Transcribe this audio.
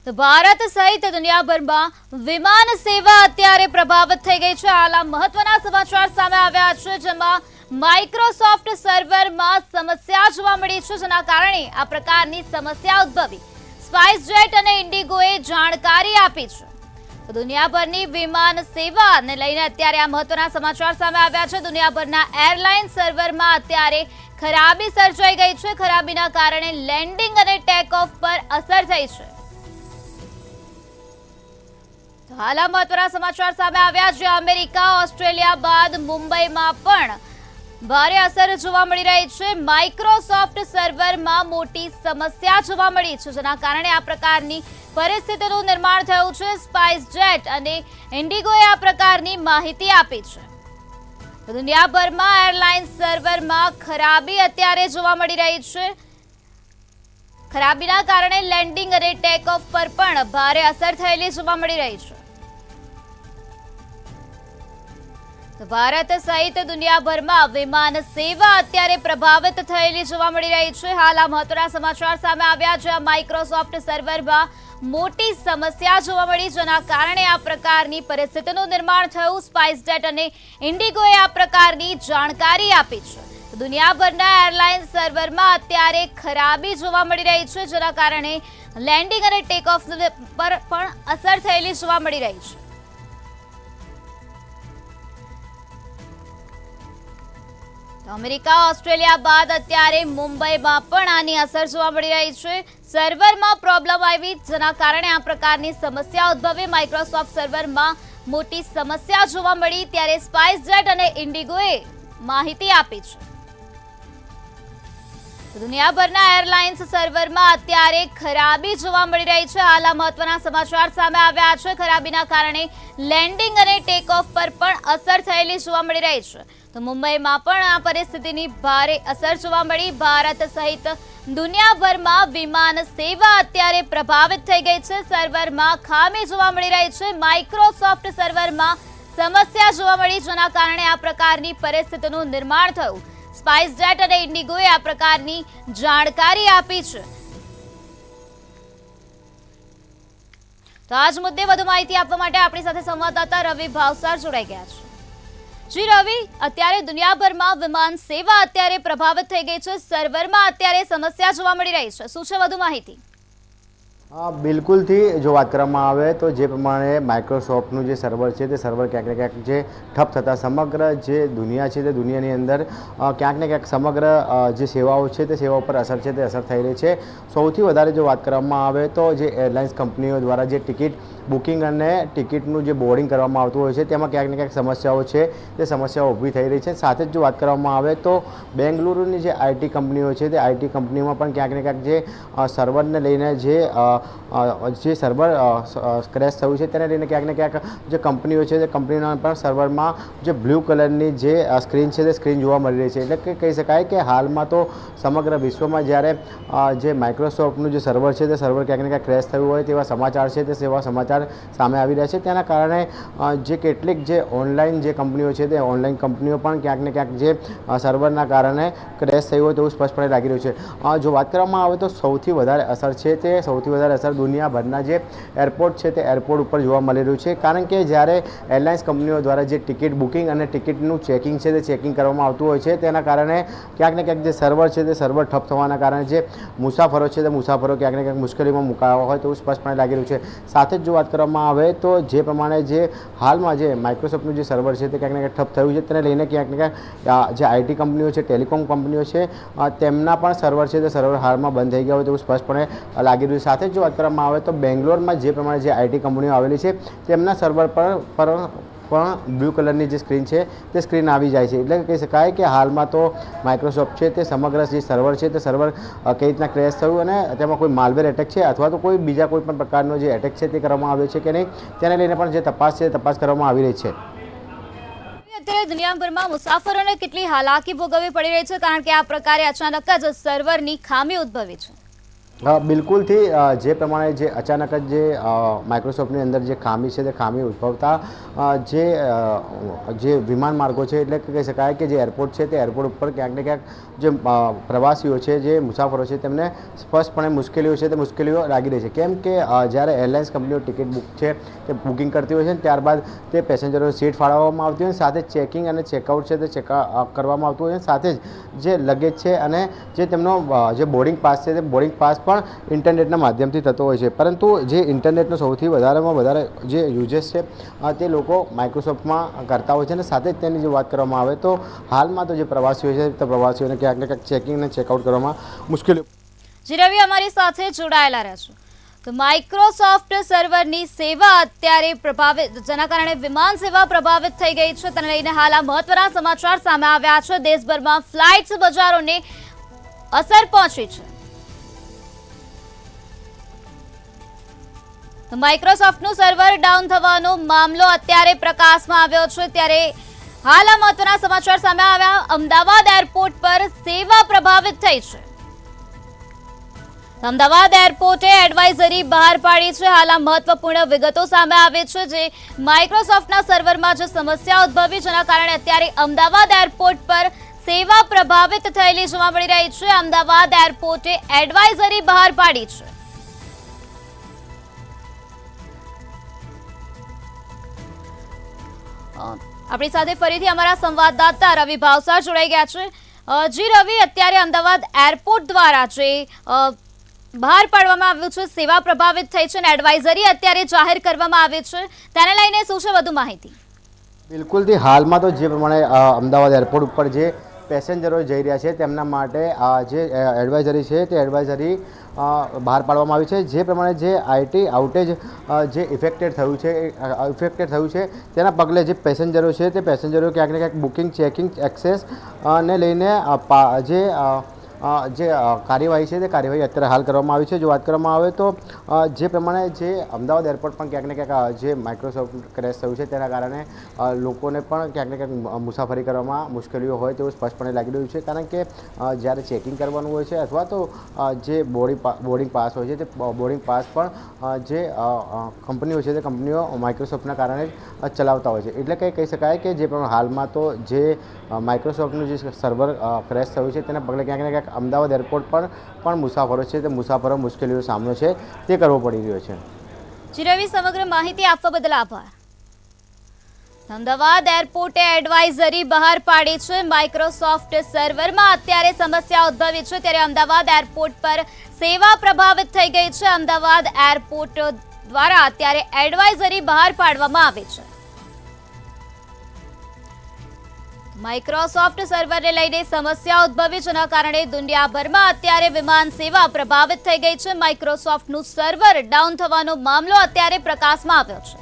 તો ભારત સહિત દુનિયાભરમાં વિમાન સેવા અત્યારે પ્રભાવિત થઈ ગઈ છે। હાલ મહત્વના સમાચાર સામે આવ્યા છે, જેમાં માઇક્રોસોફ્ટ સર્વરમાં સમસ્યા જોવા મળી છે, જેના કારણે આ પ્રકારની સમસ્યા ઉદ્ભવી। સ્પાઇસજેટ અને ઇન્ડિગોએ જાણકારી આપી છે। દુનિયાભરની વિમાન સેવાને લઈને અત્યારે આ મહત્વના સમાચાર સામે આવ્યા છે। દુનિયાભરના એરલાઇન સર્વરમાં અત્યારે ખરાબી સર્જાઈ ગઈ છે। ખરાબીના કારણે લેન્ડિંગ અને ટેક ઓફ પર અસર થઈ છે। હાલ મહત્વના સમાચાર સામે આવ્યા છે। અમેરિકા ઓસ્ટ્રેલિયા બાદ મુંબઈમાં પણ ભારે અસર જોવા મળી રહી છે। માઇક્રોસોફ્ટ સર્વરમાં મોટી સમસ્યા જોવા મળી છે, જેના કારણે આ પ્રકારની પરિસ્થિતિનું નિર્માણ થયું છે। સ્પાઇસજેટ અને ઇન્ડિગોએ આ પ્રકારની માહિતી આપી છે। દુનિયાભરમાં એરલાઇન સર્વરમાં ખરાબી અત્યારે જોવા મળી રહી છે। ખરાબીના કારણે લેન્ડિંગ અને ટેક ઓફ પર પણ ભારે અસર થયેલી જોવા મળી રહી છે। તો ભારત સહિત દુનિયાભરમાં વિમાન સેવા અત્યારે પ્રભાવિત થયેલી જોવા મળી રહી છે। હાલ આ મહત્વના સમાચાર સામે આવ્યા છે। માઇક્રોસોફ્ટ સર્વરમાં મોટી સમસ્યા જોવા મળી, જેના કારણે આ પ્રકારની પરિસ્થિતિનું નિર્માણ થયું। સ્પાઇસજેટ અને ઇન્ડિગોએ આ પ્રકારની જાણકારી આપી છે। દુનિયાભરના એરલાઇન સર્વરમાં અત્યારે ખરાબી જોવા મળી રહી છે, જેના કારણે લેન્ડિંગ અને ટેક ઓફ પર પણ અસર થયેલી જોવા મળી રહી છે। અમેરિકા ઓસ્ટ્રેલિયા બાદ અત્યારે મુંબઈમાં પણ આની અસર જોવા મળી રહી છે। સર્વરમાં પ્રોબ્લેમ આવી, જેના કારણે આ પ્રકારની સમસ્યા ઉદ્ભવી। માઇક્રોસોફ્ટ સર્વરમાં મોટી સમસ્યા જોવા મળી, ત્યારે સ્પાઇસજેટ અને ઇન્ડિગોએ માહિતી આપી છે। દુનિયાભરના એરલાઇન્સ સર્વરમાં અત્યારે ખરાબી જોવા મળી રહી છે। હાલ મહત્વના સમાચાર સામે આવ્યા છે। ખરાબીના કારણે લેન્ડિંગ અને ટેક ઓફ પર પણ અસર થયેલી જોવા મળી રહી છે। તો મુંબઈમાં પણ આ પરિસ્થિતિની ભારે અસર જોવા મળી। ભારત સહિત દુનિયાભરમાં વિમાન સેવા અત્યારે પ્રભાવિત થઈ ગઈ છે। સર્વરમાં ખામી જોવા મળી રહી છે। માઇક્રોસોફ્ટ સર્વરમાં સમસ્યા જોવા મળી, જેના કારણે આ પ્રકારની પરિસ્થિતિનું નિર્માણ થયું। સ્પાઇસજેટ અને ઇન્ડિગોએ આ પ્રકારની જાણકારી આપી છે। તો આજ મુદ્દે વધુ માહિતી આપવા માટે આપણી સાથે સંવાદદાતા રવિ ભાવસાર જોડાઈ ગયા છે। જી રવિ, અત્યારે દુનિયાભરમાં વિમાન સેવા અત્યારે પ્રભાવિત થઈ ગઈ છે। સર્વરમાં અત્યારે સમસ્યા જોવા મળી રહી છે, શું છે વધુ માહિતી? હા, બિલકુલથી જો વાત કરવામાં આવે તો જે પ્રમાણે માઇક્રોસોફ્ટનું જે સર્વર છે તે સર્વર ક્યાંક ને ક્યાંક જે ઠપ થતાં સમગ્ર જે દુનિયા છે તે દુનિયાની અંદર ક્યાંક ને ક્યાંક સમગ્ર જે સેવાઓ છે તે સેવાઓ પર અસર છે તે અસર થઈ રહી છે। સૌથી વધારે જો વાત કરવામાં આવે તો જે એરલાઇન્સ કંપનીઓ દ્વારા જે ટિકિટ બુકિંગ અને ટિકિટનું જે બોર્ડિંગ કરવામાં આવતું હોય છે તેમાં ક્યાંક ને ક્યાંક સમસ્યાઓ છે તે સમસ્યાઓ ઊભી થઈ રહી છે। સાથે જ જો વાત કરવામાં આવે તો બેંગલુરુની જે આઈટી કંપનીઓ છે તે આઈટી કંપનીમાં પણ ક્યાંક ને ક્યાંક જે સર્વરને લઈને જે સર્વર ક્રેશ થયું છે તેને લઈને ક્યાંક ને ક્યાંક જે કંપનીઓ છે તે કંપનીના પણ સર્વરમાં જે બ્લુ કલરની જે સ્ક્રીન છે તે સ્ક્રીન જોવા મળી રહી છે। એટલે કે કહી શકાય કે હાલમાં તો સમગ્ર વિશ્વમાં જ્યારે જે માઇક્રોસોફ્ટનું જે સર્વર છે તે સર્વર ક્યાંક ને ક્યાંક ક્રેશ થયું હોય તેવા સમાચાર છે તે સેવા સમાચાર સામે આવી રહ્યા છે। તેના કારણે જે કેટલીક જે ઓનલાઈન જે કંપનીઓ છે તે ઓનલાઈન કંપનીઓ પણ ક્યાંક ને ક્યાંક જે સર્વરના કારણે ક્રેશ થયું હોય તેવું સ્પષ્ટપણે લાગી રહ્યું છે। જો વાત કરવામાં આવે તો સૌથી વધારે અસર છે તે સૌથી વધારે અસર દુનિયાભરના જે એરપોર્ટ છે તે એરપોર્ટ ઉપર જોવા મળી રહ્યું છે। કારણ કે જ્યારે એરલાઇન્સ કંપનીઓ દ્વારા જે ટિકિટ બુકિંગ અને ટિકિટનું ચેકિંગ છે તે ચેકિંગ કરવામાં આવતું હોય છે, તેના કારણે ક્યાંક ને ક્યાંક જે સર્વર છે તે સર્વર ઠપ થવાના કારણે જે મુસાફરો છે તે મુસાફરો ક્યાંક ને ક્યાંક મુશ્કેલીમાં મુકાયા હોય તેવું સ્પષ્ટપણે લાગી રહ્યું છે। સાથે જ જો વાત કરવામાં આવે તો જે પ્રમાણે જે હાલમાં જે માઇક્રોસોફ્ટનું જે સર્વર છે તે ક્યાંક ને ક્યાંક ઠપ થયું છે તેને લઈને ક્યાંક ને ક્યાંક જે આઈટી કંપનીઓ છે, ટેલિકોમ કંપનીઓ છે, તેમના પણ સર્વર છે તે સર્વર હાલમાં બંધ થઈ ગયા હોય તેવું સ્પષ્ટપણે લાગી રહ્યું છે। સાથે જ જો વાત કરવામાં આવે તો બેંગ્લોરમાં જે પ્રમાણે જે આઈટી કંપનીઓ આવેલી છે તેમના સર્વર પર પણ બ્લુ કલરની જે સ્ક્રીન છે તે સ્ક્રીન આવી જાય છે। એટલે કહી શકાય કે હાલમાં તો માઇક્રોસોફ્ટ છે તે સમગ્ર જે સર્વર છે તે સર્વર કઈ રીતના ક્રેશ થયું અને તેમાં કોઈ માલવેર એટેક છે અથવા તો કોઈ બીજા કોઈ પણ પ્રકારનો જે એટેક છે તે કરવામાં આવ્યો છે કે નહીં તેને લઈને પણ જે તપાસ છે તપાસ કરવામાં આવી રહી છે। અત્યારે દુનિયાભરમાં મુસાફરોને કેટલી હાલાકી ભોગવવી પડી રહી છે, કારણ કે આ પ્રકારે અચાનક જ સર્વરની ખામી ઉદ્ભવી છે। બિલકુલથી જે પ્રમાણે જે અચાનક જ જે માઇક્રોસોફ્ટની અંદર જે ખામી છે તે ખામી ઉદ્ભવતા જે વિમાન માર્ગો છે એટલે કે કહી શકાય કે જે એરપોર્ટ છે તે એરપોર્ટ ઉપર ક્યાંક ને ક્યાંક જે પ્રવાસીઓ છે જે મુસાફરો છે તેમને સ્પષ્ટપણે મુશ્કેલીઓ છે તે મુશ્કેલીઓ લાગી રહી છે. કેમ કે જ્યારે એરલાઇન્સ કંપનીઓ ટિકિટ બુક છે તે બુકિંગ કરતી હોય છે ને ત્યારબાદ તે પેસેન્જરોને સીટ ફાળવવામાં આવતી હોય સાથે ચેકિંગ અને ચેકઆઉટ છે તે ચેક કરવામાં આવતું હોય છે. સાથે જ જે લગેજ છે અને જે તેમનો જે બોર્ડિંગ પાસ છે તે બોર્ડિંગ પાસ પણ ઇન્ટરનેટના માધ્યમથી થતો હોય છે. પરંતુ જે ઇન્ટરનેટનો સૌથી વધારેમાં વધારે જે યુઝેસ છે તે લોકો માઇક્રોસોફ્ટમાં કરતા હોય છે અને સાથે જ તેની જો વાત કરવામાં આવે તો હાલમાં તો જે પ્રવાસીઓ છે તે પ્રવાસીઓને ક્યાંક ને ક્યાંક ચેકિંગ અને ચેકઆઉટ કરવામાં મુશ્કેલી. જી રવિ, અમારી સાથે જોડાયેલા રહેજો. તો માઇક્રોસોફ્ટ સર્વરની સેવા અત્યારે પ્રભાવિત, જેના કારણે વિમાન સેવા પ્રભાવિત થઈ ગઈ છે. તેને લઈને હાલ આ મહત્વના સમાચાર સામે આવ્યા છે. દેશભરમાં ફ્લાઇટ્સ બજારોને અસર પહોંચી છે. માઇક્રોસોફ્ટનું સર્વર ડાઉન થવાનો મામલો અત્યારે પ્રકાશમાં આવ્યો છે. ત્યારે હાલ આ મહત્વના સમાચાર સામે આવ્યા. અમદાવાદ એરપોર્ટ પર સેવા પ્રભાવિત થઈ છે. અમદાવાદ એરપોર્ટે એડવાઇઝરી બહાર પાડી છે. હાલ આ મહત્વપૂર્ણ વિગતો સામે આવે છે. જે માઇક્રોસોફ્ટના સર્વરમાં જે સમસ્યા ઉદ્ભવી જેના કારણે અત્યારે અમદાવાદ એરપોર્ટ પર સેવા પ્રભાવિત થયેલી જોવા મળી રહી છે. અમદાવાદ એરપોર્ટે એડવાઇઝરી બહાર પાડી છે. આપણી સાથે ફરીથી અમારા સંવાદદાતા રવિ ભાવસાર જોડાઈ ગયા છે. જી રવિ, અત્યારે અમદાવાદ એરપોર્ટ દ્વારા જે બહાર પાડવામાં આવ્યું છે સેવા પ્રભાવિત થઈ છે અને એડવાઇઝરી અત્યારે જાહેર કરવામાં આવી છે, તેને લઈને શું છે વધુ માહિતી? બિલકુલથી હાલમાં તો જે પ્રમાણે અમદાવાદ એરપોર્ટ ઉપર જે પેસેન્જરો જઈ રહ્યા છે તેમના માટે જે એડવાઇઝરી છે તે એડવાઇઝરી બહાર પાડવામાં આવી છે. જે પ્રમાણે જે આઈટી આઉટેજ જે ઇફેક્ટેડ થયું છે તેના પગલે જે પેસેન્જરો છે તે પેસેન્જરો ક્યાંક ને ક્યાંક બુકિંગ, ચેકિંગ, એક્સેસ ને લઈને જે કાર્યવાહી છે તે કાર્યવાહી અત્યારે હાલ કરવામાં આવી છે. જો વાત કરવામાં આવે તો જે પ્રમાણે જે અમદાવાદ એરપોર્ટ પણ ક્યાંક ને ક્યાંક જે માઇક્રોસોફ્ટ ક્રેશ થયું છે તેના કારણે લોકોને પણ ક્યાંક ને ક્યાંક મુસાફરી કરવામાં મુશ્કેલીઓ હોય તેવું સ્પષ્ટપણે લાગી રહ્યું છે. કારણ કે જ્યારે ચેકિંગ કરવાનું હોય છે અથવા તો જે બોર્ડિંગ પાસ હોય છે તે બોર્ડિંગ પાસ પણ જે કંપનીઓ છે તે કંપનીઓ માઇક્રોસોફ્ટના કારણે જ ચલાવતા હોય છે. એટલે કે કહી શકાય કે જે પ્રમાણે હાલમાં તો જે માઇક્રોસોફ્ટનું જે સર્વર ક્રેશ થયું છે તેના પગલે ક્યાંક ને ક્યાંક અમદાવાદ એરપોર્ટ પર પણ મુસાફરો છે તે મુસાફરો મુશ્કેલીનો સામનો છે તે કરવો પડી રહ્યો છે. જી રવિ, સમગ્ર માહિતી આપવા બદલ આભાર. અમદાવાદ એરપોર્ટે એડવાઇઝરી બહાર પાડી છે. માઇક્રોસોફ્ટ સર્વરમાં અત્યારે સમસ્યા ઉદ્ભવી છે ત્યારે અમદાવાદ એરપોર્ટ પર સેવા પ્રભાવિત થઈ ગઈ છે. અમદાવાદ એરપોર્ટ દ્વારા અત્યારે એડવાઇઝરી બહાર પાડવામાં આવી છે. માઇક્રોસોફ્ટ સર્વરને લઈને સમસ્યા ઉદ્ભવી જેના કારણે દુનિયાભરમાં અત્યારે વિમાન સેવા પ્રભાવિત થઈ ગઈ છે. માઇક્રોસોફ્ટનું સર્વર ડાઉન થવાનો મામલો અત્યારે પ્રકાશમાં આવ્યો છે.